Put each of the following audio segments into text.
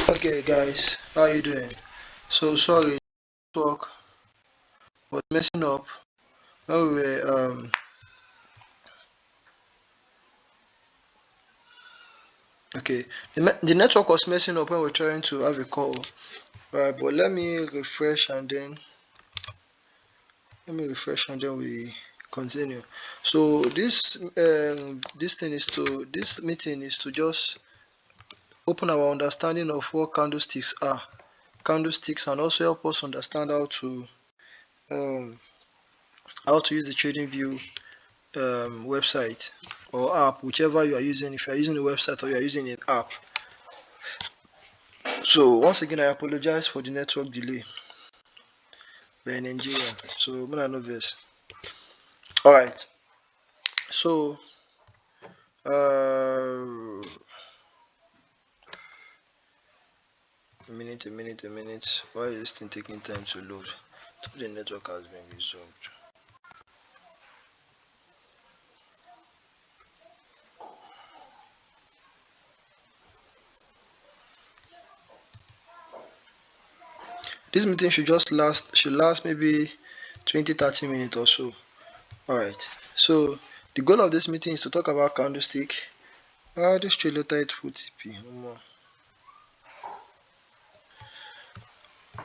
Okay, guys, how you doing? So sorry, network was messing up when we were okay. The network was messing up when we were trying to have a call. Right, but let me refresh and then we continue. So this meeting is to just open our understanding of what candlesticks are, candlesticks, and also help us understand um how to use the trading view website or app, whichever you are using. If you are using a website or you are using an app. So once again, I apologize for the network delay. We're in Nigeria, so I'm gonna know this. All right. So a minute. Why is this thing taking time to load? So the network has been resolved. This meeting should last maybe 20-30 minutes or so. All right. So the goal of this meeting is to talk about candlestick. This trailer tight full TP.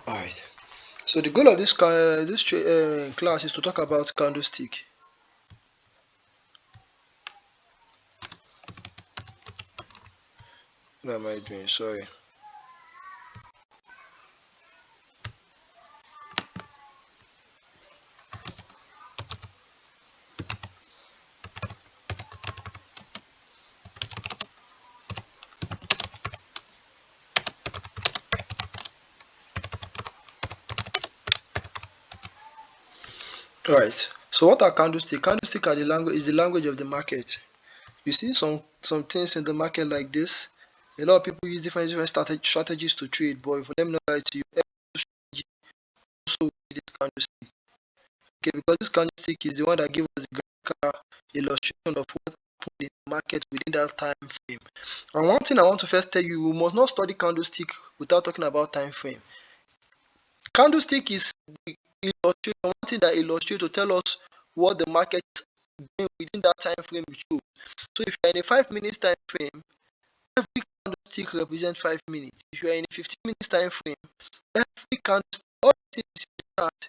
All right. So the goal of this class is to talk about candlestick. What am I doing? Sorry. All right. So what are candlestick? Candlestick are the language of the market. You see some things in the market like this. A lot of people use different strategies to trade, but for them not lie to you, every strategy also with this candlestick. Okay, because this candlestick is the one that gives us the graphical illustration of what happened in the market within that time frame. And one thing I want to first tell you, we must not study candlestick without talking about time frame. Candlestick is the illustration, one thing that illustrates to tell us what the market is doing within that time frame we show. So if you're in a 5 minutes time frame, every candlestick represents 5 minutes. If you are in a 15 minutes time frame, every candlestick, all the things in the chart,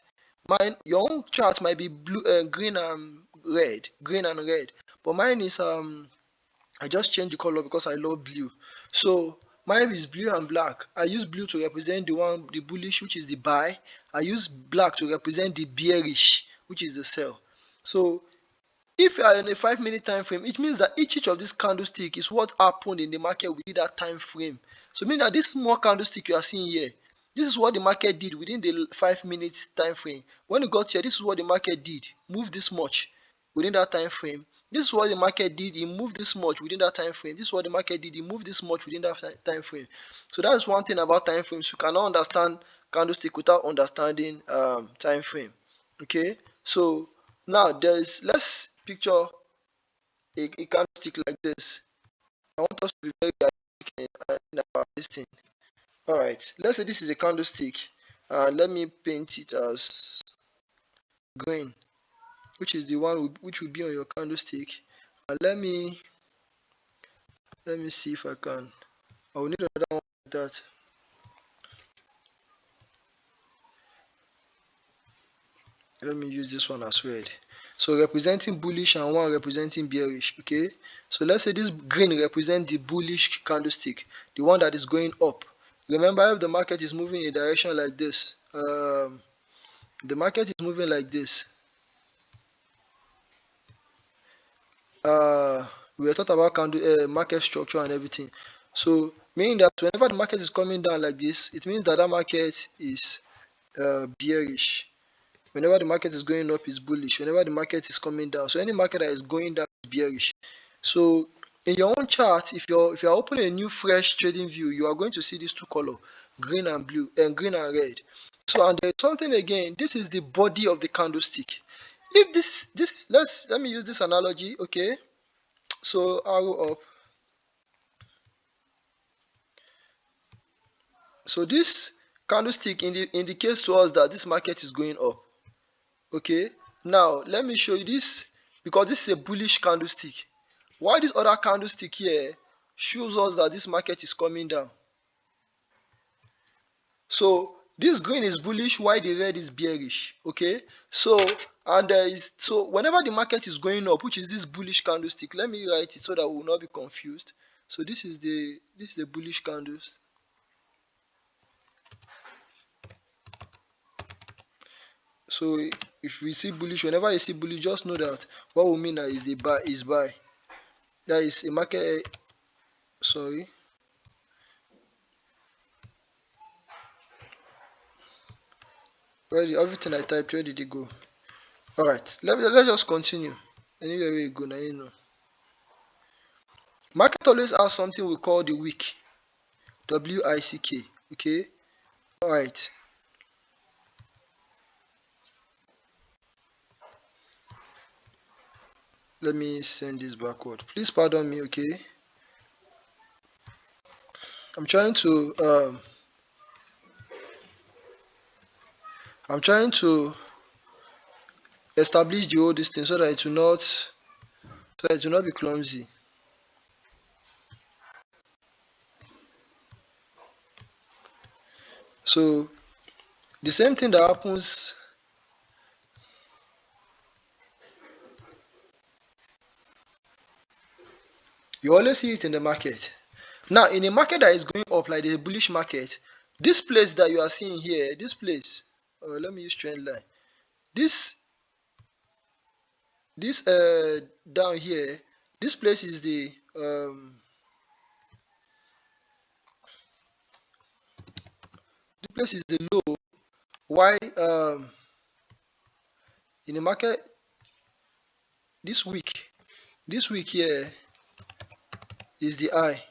your own chart might be blue, green and red, but mine is I just changed the color because I love blue. So mine is blue and black. I use blue to represent the bullish, which is the buy. I use black to represent the bearish, which is the sell. So if you are in a 5 minute time frame, it means that each of these candlestick is what happened in the market within that time frame. So meaning that this small candlestick you are seeing here, this is what the market did within the 5 minutes time frame. When it got here, this is what the market did. Move this much within that time frame. This is what the market did. It moved this much within that time frame. This is what the market did. It moved this much within that time frame. So that's one thing about time frames. You cannot understand candlestick without understanding time frame. Okay, so now let's picture a candlestick like this. I want us to be very realistic about this thing. All right, let's say this is a candlestick, and let me paint it as green, which is the one which will be on your candlestick. And let me see if I can. I will need another one like that. Let me use this one as red. So representing bullish and one representing bearish. Okay, so let's say this green represents the bullish candlestick, the one that is going up. Remember, if the market is moving in a direction like this, the market is moving like this. We were talking about market structure and everything. So meaning that whenever the market is coming down like this, it means that market is bearish. Whenever the market is going up, is bullish. Whenever the market is coming down, so any market that is going down is bearish. So in your own chart, if you're opening a new fresh trading view, you are going to see these two colors, green and blue, and green and red. So and there's something again. This is the body of the candlestick. If let me use this analogy. Okay, so arrow up. So this candlestick indicates to us that this market is going up. Okay, now let me show you this, because this is a bullish candlestick. Why this other candlestick here shows us that this market is coming down. So this green is bullish while the red is bearish. Okay, so and there is, so whenever the market is going up, which is this bullish candlestick, let me write it so that we will not be confused. So this is the bullish candles. So if we see bullish, whenever you see bullish, just know that what we mean is the buy is buy. That is a market. Sorry. Everything I typed, where did it go? Alright, let's just continue. Anywhere we go now, you know. Market always has something we call the wick. WICK. Okay. Alright. Let me send this backward. Please pardon me, okay? I'm trying to establish the whole distance so that it will not be clumsy. So the same thing that happens, you always see it in the market. Now, in a market that is going up, like the bullish market, this place that you are seeing here, this place, let me use trend line. This down here, this place is the low. Why in the market this week here is the high.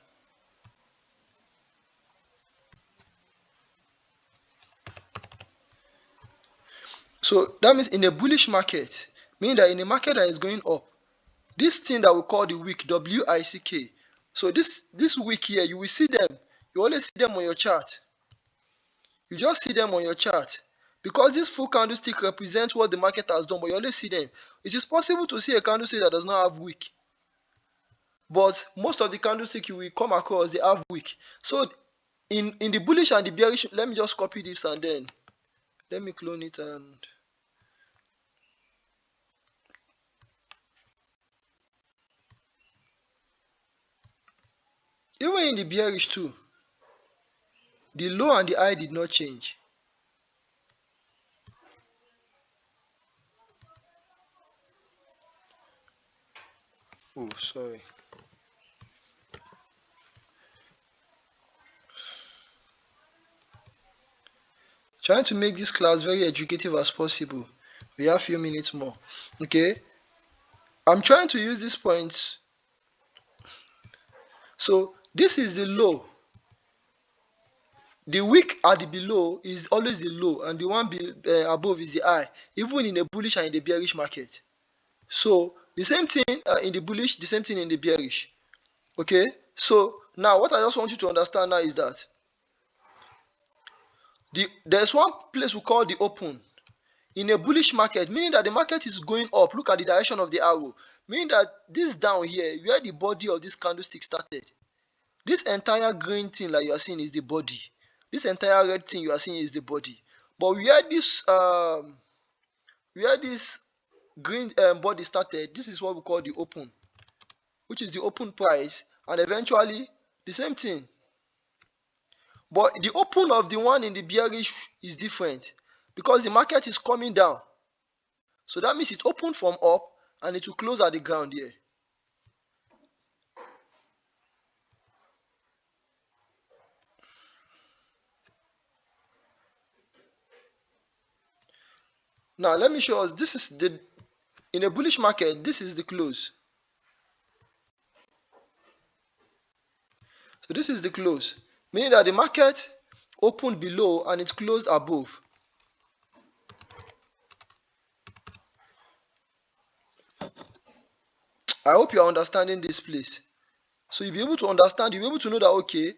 So that means in a bullish market, meaning that in a market that is going up, this thing that we call the wick, WICK. So this wick here, you will see them. You always see them on your chart. You just see them on your chart. Because this full candlestick represents what the market has done, but you always see them. It is possible to see a candlestick that does not have wick. But most of the candlestick you will come across, they have wick. So in the bullish and the bearish, let me just copy this and then let me clone it, and even in the bearish too, the low and the high did not change. Oh, sorry. Trying to make this class very educative as possible. We have a few minutes more. Okay. I'm trying to use these points. So this is the low. The wick at the below is always the low, and the one above is the high, even in a bullish and in the bearish market. So the same thing in the bullish, the same thing in the bearish. Okay. So now what I just want you to understand now is that there's one place we call the open. In a bullish market, meaning that the market is going up, look at the direction of the arrow, meaning that this down here, where the body of this candlestick started, this entire green thing that you are seeing is the body. This entire red thing you are seeing is the body. But where this green body started, this is what we call the open, which is the open price, and eventually the same thing. But the open of the one in the bearish is different because the market is coming down. So that means it opened from up and it will close at the ground here. Now let me show us, this is in a bullish market, this is the close. So this is the close, meaning that the market opened below and it closed above. I hope you are understanding this, please. So you'll be able to understand, you'll be able to know that, okay,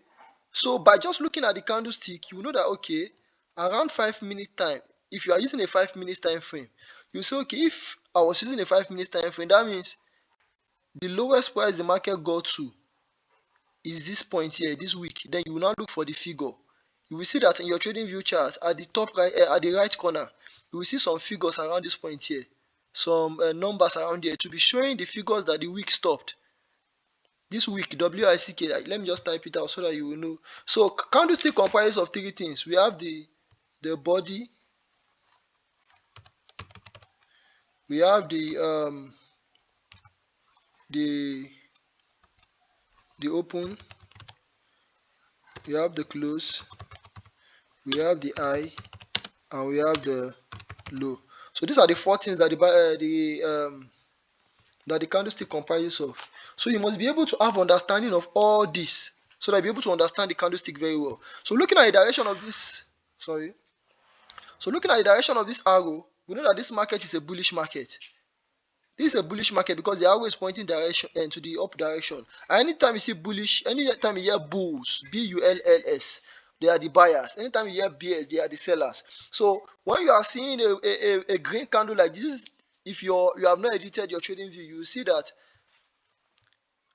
So by just looking at the candlestick, you know that okay, around 5 minute time, if you are using a 5 minutes time frame, you say okay, if I was using a 5 minutes time frame, that means the lowest price the market got to is this point here, this week. Then you will now look for the figure. You will see that in your trading view chart at the top right, at the right corner, you will see some figures around this point here, some numbers around here to be showing the figures that the week stopped. This week, WICK, let me just type it out so that you will know. So candlestick comprises of three things. We have the body, we have the the open, we have the close, we have the high, and we have the low. So these are the four things that the candlestick comprises of. So you must be able to have understanding of all this so that you'll be able to understand the candlestick very well. So looking at the direction of this, So looking at the direction of this arrow, we know that this market is a bullish market. This is a bullish market because the arrow is pointing direction to the up direction. And anytime you see bullish, anytime you hear bulls, bulls, they are the buyers. Anytime you hear bears, they are the sellers. So when you are seeing a green candle like this, if you have not edited your trading view, you will see that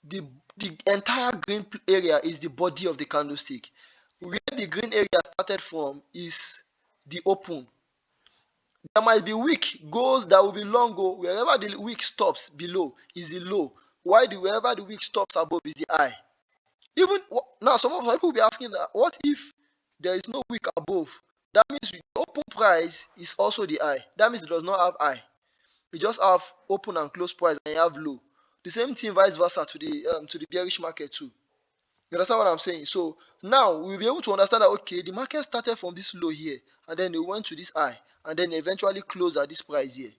the entire green area is the body of the candlestick. Where the green area started from is the open. There might be wick goes, there will be long go. Wherever the wick stops below is the low, while wherever the wick stops above is the high. Even now, some people will be asking, what if there is no wick above? That means the open price is also the high. That means it does not have high. You just have open and close price, and you have low. The same thing vice versa to the bearish market too. You understand what I'm saying? So now we'll be able to understand that okay, the market started from this low here, and then it went to this high, and then eventually closed at this price here.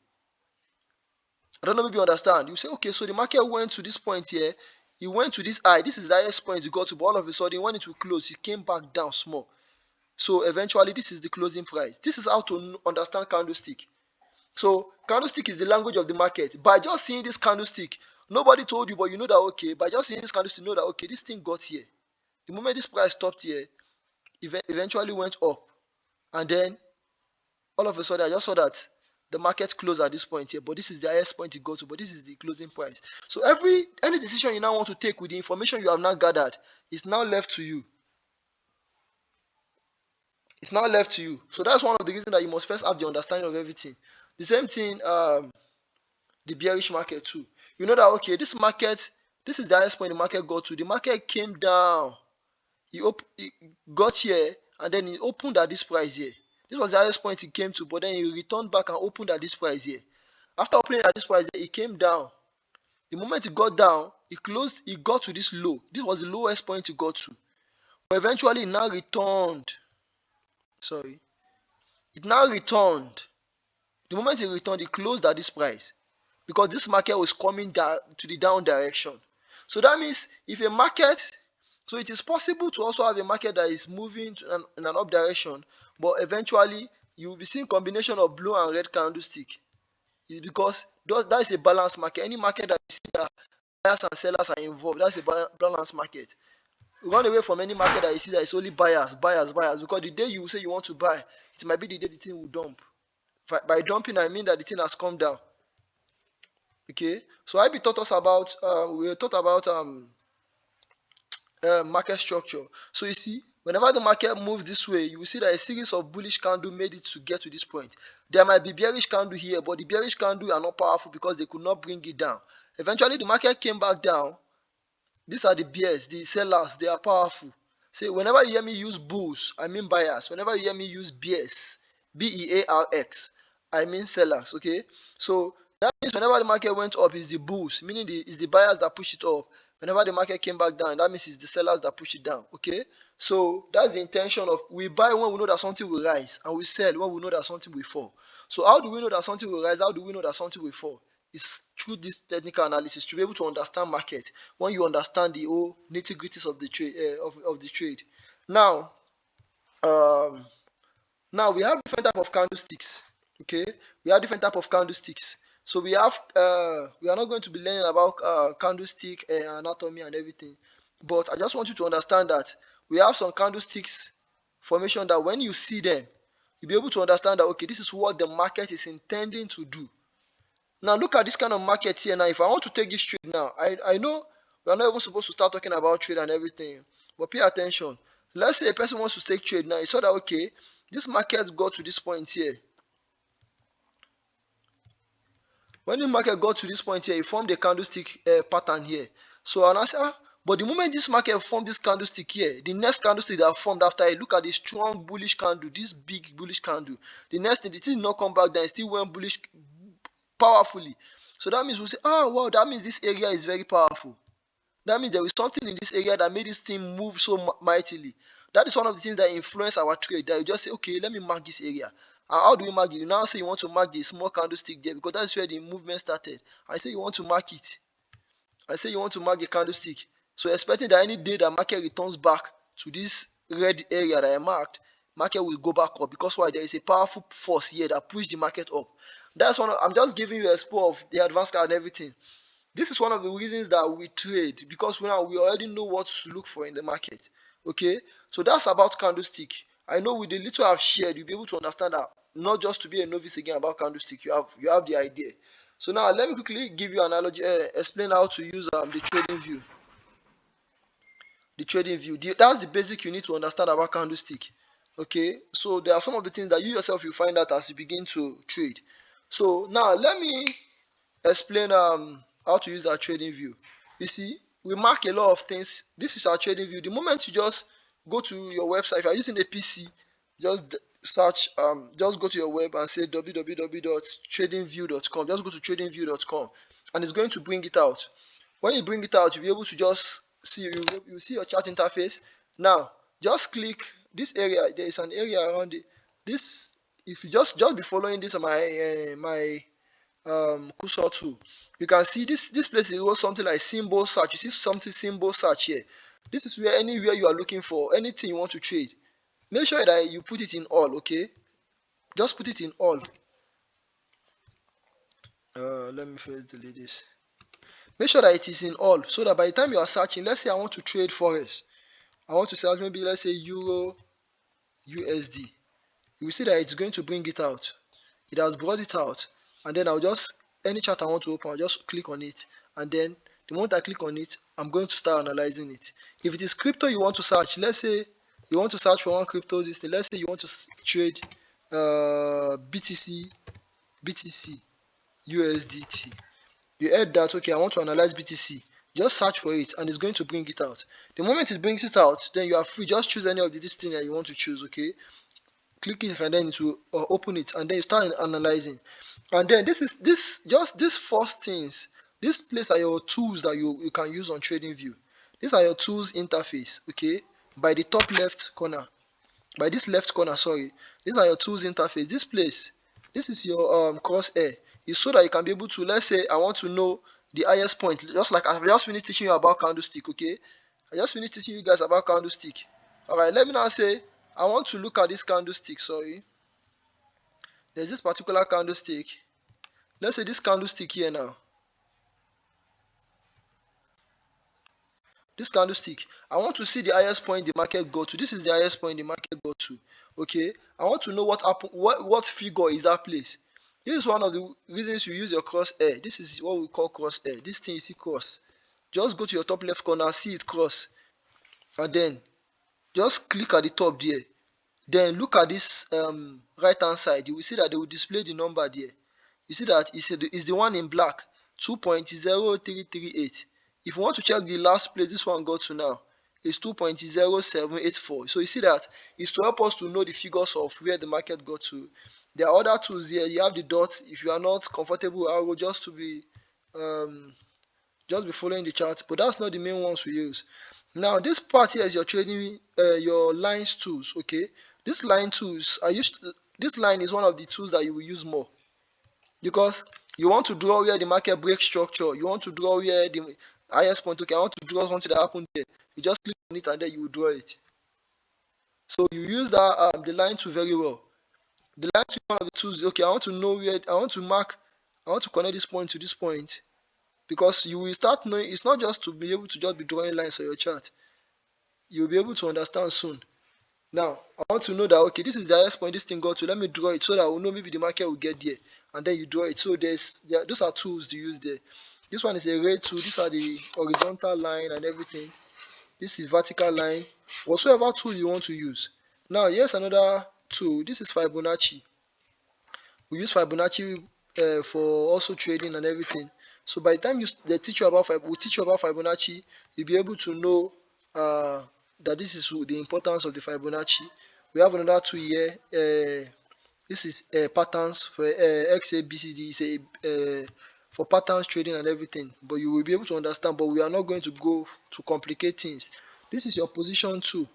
I don't know if you understand. You say, okay, so the market went to this point here, it went to this high. This is the highest point it got to, but all of a sudden, when it will close, it came back down small. So eventually, this is the closing price. This is how to understand candlestick. So candlestick is the language of the market. By just seeing this candlestick, nobody told you, but you know that okay. By just seeing this candlestick, you know that okay, this thing got here. The moment this price stopped here, eventually went up, and then all of a sudden I just saw that the market closed at this point here, but this is the highest point it got to, but this is the closing price. So any decision you now want to take with the information you have now gathered is now left to you. It's now left to you. So that's one of the reasons that you must first have the understanding of everything. The same thing, the bearish market too. You know that okay, this is the highest point the market got to. The market came down. He got here and then he opened at this price here. This was the highest point he came to, but then he returned back and opened at this price here. After opening at this price here, he came down. The moment he got down, he got to this low. This was the lowest point he got to. But eventually, it now returned. Sorry. It now returned. The moment it returned, it closed at this price because this market was coming down to the down direction. So that means so it is possible to also have a market that is moving in an up direction, but eventually you will be seeing combination of blue and red candlestick. It's because that is a balanced market. Any market that you see that buyers and sellers are involved, that's a balanced market. Run away from any market that you see that it's only buyers, because the day you say you want to buy, it might be the day the thing will dump. By dumping, I mean that the thing has come down. Okay, so IB taught us about we taught about market structure. So you see, whenever the market moves this way, you will see that a series of bullish candle made it to get to this point. There might be bearish candle here, but the bearish candle are not powerful because they could not bring it down. Eventually, the market came back down. These are the bears, the sellers, they are powerful. See, whenever you hear me use bulls, I mean buyers. Whenever you hear me use bears, BEARX, I mean sellers, okay? So that means whenever the market went up, it's the bulls, meaning it's the buyers that push it up. Whenever the market came back down, that means it's the sellers that push it down, okay? So that's the intention of we buy when we know that something will rise, and we sell when we know that something will fall. So how do we know that something will rise? How do we know that something will fall? It's through this technical analysis to be able to understand market. When you understand the whole nitty-gritties of the trade, of the trade. Now, um, now we have different type of candlesticks. Okay, we have different type of candlesticks. So we have we are not going to be learning about candlestick anatomy and everything, but I just want you to understand that we have some candlesticks formation that when you see them, you'll be able to understand that, okay, this is what the market is intending to do. Now look at this kind of market here. Now if I want to take this trade now, I know we are not even supposed to start talking about trade and everything, but pay attention. Let's say a person wants to take trade now. He saw that, okay, this market got to this point here. When the market got to this point here, it formed a candlestick pattern here. So and I say, but the moment this market formed this candlestick here, the next candlestick that formed after it, look at this strong bullish candle, this big bullish candle. The next thing, it did not come back down, it still went bullish powerfully. So that means we'll say, oh wow, that means this area is very powerful. That means there is something in this area that made this thing move so mightily. That is one of the things that influence our trade. That you just say, okay, let me mark this area. And how do you mark it? You now say you want to mark the small candlestick there because that's where the movement started. I say you want to mark it. I say you want to mark the candlestick. So expecting that any day that market returns back to this red area that I marked, market will go back up because why? There is a powerful force here that pushed the market up. That's one. I'm just giving you a expo of the advanced card and everything. This is one of the reasons that we trade because now we already know what to look for in the market. Okay, so that's about candlestick. I know with the little I've shared, you'll be able to understand that not just to be a novice again about candlestick. You have the idea. So now let me quickly give you an analogy, explain how to use the trading view. The trading view. That's the basic you need to understand about candlestick. Okay, so there are some of the things that you yourself will find out as you begin to trade. So now let me explain how to use our trading view. You see, we mark a lot of things. This is our trading view. The moment you just go to your website, if you're using a PC, just search just go to your web and say www.tradingview.com. Just go to tradingview.com and it's going to bring it out. When you bring it out, you'll be able to just see you see your chart interface. Now just click this area. There is an area around it. This, if you just be following this on my cursor tool, you can see this place is was something like symbol search. You see something symbol search here. This is where anywhere you are looking for anything you want to trade, make sure that you put it in all. Okay, just put it in all. Let me first delete this. Make sure that it is in all so that by the time you are searching, let's say I want to trade forex, I want to search maybe let's say euro USD, you will see that it's going to bring it out. It has brought it out, and then I'll just, any chart I want to open, I'll just click on it, and then the moment I click on it, I'm going to start analyzing it. If it is crypto you want to search, let's say you want to search for one crypto, this thing, let's say you want to trade BTC USDT. You add that, okay, I want to analyze BTC. Just search for it and it's going to bring it out. The moment it brings it out, then you are free. Just choose any of the thing that you want to choose, okay? Click it and then it will open it, and then you start analyzing. And then these first things, this place are your tools that you can use on TradingView. These are your tools interface, okay? By the top left corner, by this left corner, sorry, these are your tools interface. This place, this is your crosshair. It's so that you can be able to, let's say I want to know the highest point, just like I just finished teaching you about candlestick. Okay, I just finished teaching you guys about candlestick. All right, let me now say I want to look at this candlestick. Sorry, there's this particular candlestick. Let's say this candlestick here now, this candlestick, I want to see the highest point the market got to. This is the highest point the market got to. Okay, I want to know what happened, what figure is that place. This is one of the reasons you use your crosshair. This is what we call crosshair. This thing you see cross, just go to your top left corner, see it cross, and then just click at the top there. Then look at this right hand side. You will see that they will display the number there. You see that it's the one in black, 2.0338. If you want to check the last place this one got to now, it's 2.0784. So you see that it's to help us to know the figures of where the market got to. There are other tools here. You have the dots. If you are not comfortable, I will just be following the chart, but that's not the main ones we use. Now this part here is your trading your lines tools. Okay, this line tools are used. This line is one of the tools that you will use more, because you want to draw where the market breaks structure. You want to draw where the highest point. Okay, I want to draw something that happened there. You just click on it and then you will draw it. So you use that the line tool very well. The line tool is one of the tools. Okay, I want to know where I want to mark. I want to connect this point to this point, because you will start knowing it's not just to be able to just be drawing lines on your chart. you'll be able to understand soon. Now, I want to know that, okay, this is the highest point this thing got to. Let me draw it so that I will know maybe the market will get there. And then you draw it. So those are tools to use there. This one is a ray tool. These are the horizontal line and everything. This is vertical line. Whatsoever tool you want to use. Now, here's another tool. This is Fibonacci. We use Fibonacci for also trading and everything. So by the time they teach you about we teach you about Fibonacci, you'll be able to know that this is the importance of the Fibonacci. We have another tool here. This is patterns for XABCD. It's for patterns trading and everything. But you will be able to understand. But we are not going to go to complicate things. This is your position tool.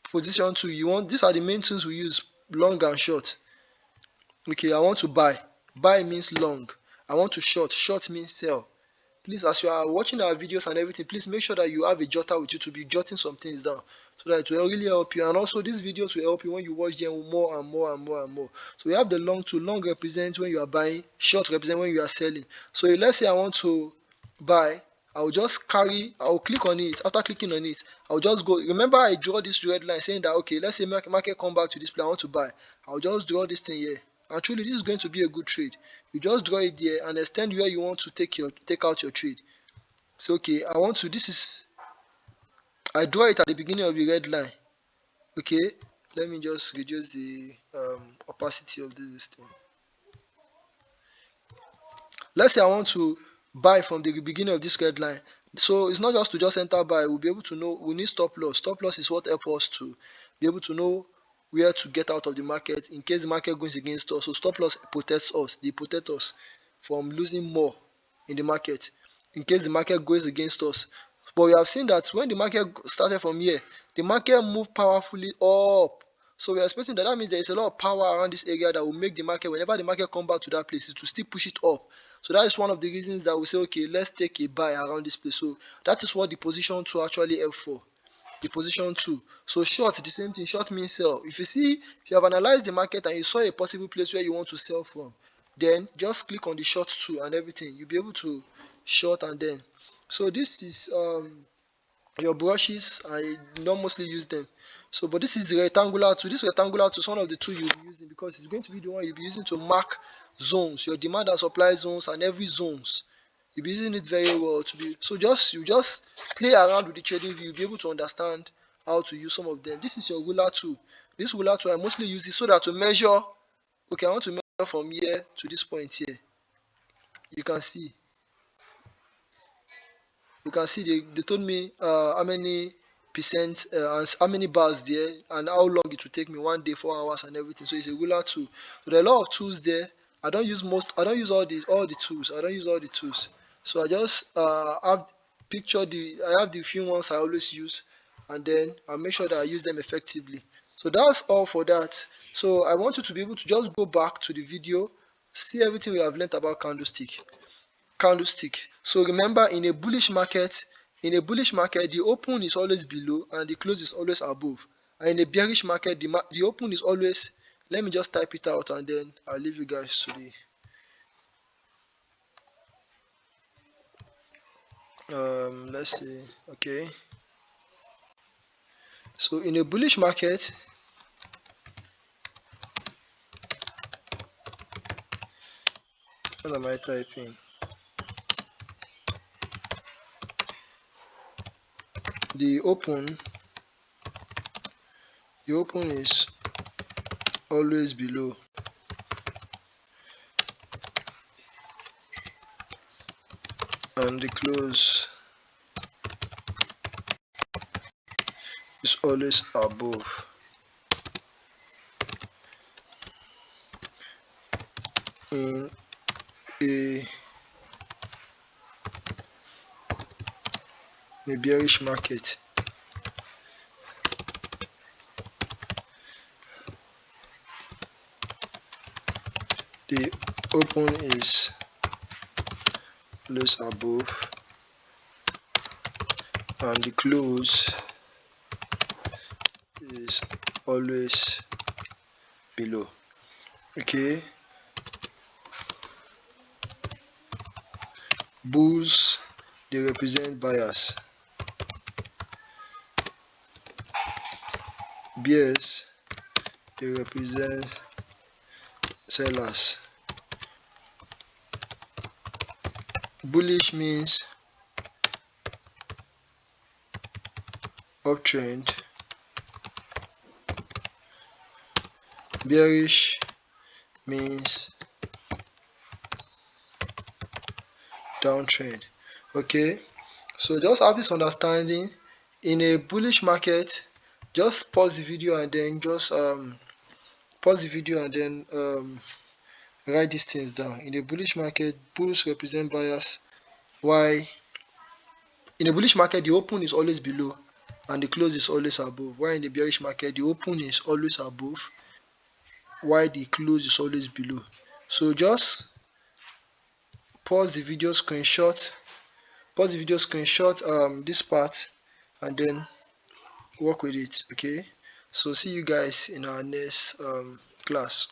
Position tool. These are the main tools we use: long and short. Okay, I want to buy. Buy means long. I want to short. Short means sell. Please, as you are watching our videos and everything, please make sure that you have a jotter with you to be jotting some things down so that it will really help you. And also, these videos will help you when you watch them more and more and more and more. So we have the long tool. Long represents when you are buying. Short represents when you are selling. So let's say I want to buy. I'll click on it. After clicking on it, I'll just go. Remember, I draw this red line saying that, okay, let's say market come back to this place. I want to buy. I'll just draw this thing here. And truly, this is going to be a good trade. You just draw it there and extend where you want to take out your trade. So okay, I draw it at the beginning of the red line. Okay, let me just reduce the opacity of this thing. Let's say I want to buy from the beginning of this red line. So it's not just to just enter buy. We'll be able to know we need stop loss. Stop loss is what helps us to be able to know where to get out of the market in case the market goes against us. So stop loss protects us. They protect us from losing more in the market in case the market goes against us. But we have seen that when the market started from here, the market moved powerfully up. So we are expecting that means there is a lot of power around this area that will make the market, whenever the market come back to that place, to still push it up. So that is one of the reasons that we say, okay, let's take a buy around this place. So that is what the position 2 actually help for. The position 2. So short, the same thing. Short means sell. If you have analyzed the market and you saw a possible place where you want to sell from, then just click on the short 2 and everything. You'll be able to short and then. So this is your brushes. I don't mostly use them. So but this is the rectangular tool. This rectangular tool is one of the tools you'll be using because it's going to be the one you'll be using to mark zones, your demand and supply zones, and every zones. You'll be using it very well to be. So you just play around with the trading view. You'll be able to understand how to use some of them. This is your ruler tool. This ruler tool I mostly use it so that to measure. Okay, I want to measure from here to this point here. You can see. They told me how many percent and how many bars there and how long it will take me, 1 day, 4 hours and everything. So it's a ruler tool. So there are a lot of tools there. I don't use all the tools. I don't use all the tools. So I just I have the few ones I always use, and then I'll make sure that I use them effectively. So that's all for that. So I want you to be able to just go back to the video, see everything we have learned about candlestick. So remember, in a bullish market, the open is always below and the close is always above. And in a bearish market, the open is always. Let me just type it out and then I'll leave you guys to the. Let's see. Okay. So in a bullish market, what am I typing? The open is always below and the close is always above. In a bearish market, the open is always above and the close is always below. Okay. Bulls, they represent buyers. bears, they represent sellers. Bullish means uptrend. Bearish means downtrend. Okay, so just have this understanding. In a bullish market, just pause the video and then write these things down. In a bullish market, bulls represent buyers. Why? In a bullish market, the open is always below and the close is always above. While in the bearish market, the open is always above while the close is always below. So just pause the video, screenshot this part and then work with it. Okay, so see you guys in our next class.